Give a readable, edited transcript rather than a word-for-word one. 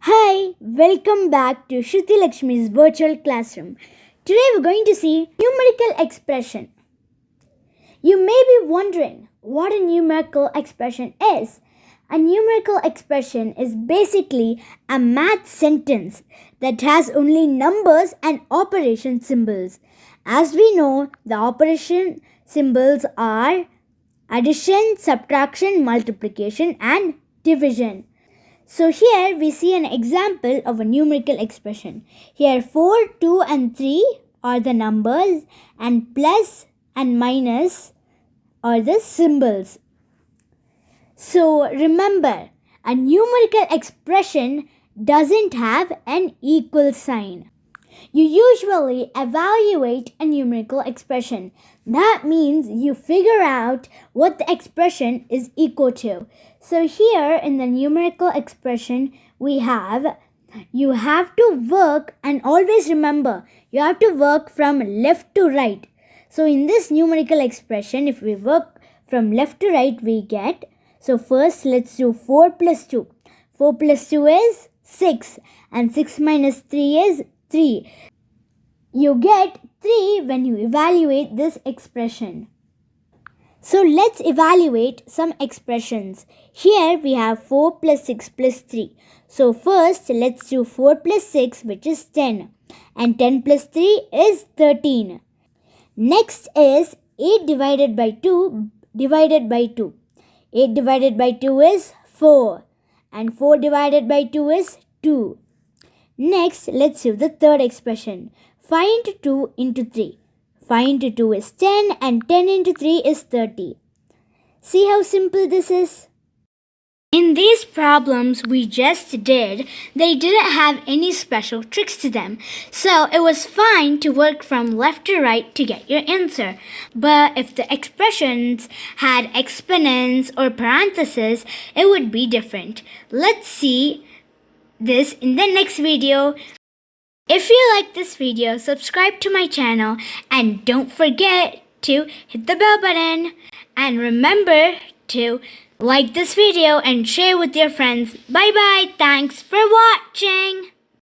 Hi, welcome back to Sruthi Lakshmi's virtual classroom. Today we're going to see numerical expression. You may be wondering what a numerical expression is. A numerical expression is basically a math sentence that has only numbers and operation symbols. As we know, the operation symbols are addition, subtraction, multiplication, and division. So here we see an example of a numerical expression. Here 4, 2 and 3 are the numbers and plus and minus are the symbols. So remember, a numerical expression doesn't have an equal sign. You usually evaluate a numerical expression. That means you figure out what the expression is equal to. So here in the numerical expression you have to work, and always remember, you have to work from left to right. So in this numerical expression, if we work from left to right, we get, so first let's do 4 plus 2. 4 plus 2 is 6 and 6 minus 3 is 3. You get 3 when you evaluate this expression. So let's evaluate some expressions. Here we have 4 plus 6 plus 3. So first let's do 4 plus 6, which is 10. And 10 plus 3 is 13. Next is 8 divided by 2 divided by 2. 8 divided by 2 is 4. And 4 divided by 2 is 2. Next, let's do the third expression. 5 into 2 into 3. 5 into 2 is 10 and 10 into 3 is 30. See how simple this is? In these problems we just did, they didn't have any special tricks to them. So it was fine to work from left to right to get your answer. But if the expressions had exponents or parentheses, it would be different. Let's see this in the next video. If you like this video, subscribe to my channel and don't forget to hit the bell button. And remember to like this video and share with your friends. Bye bye. Thanks for watching.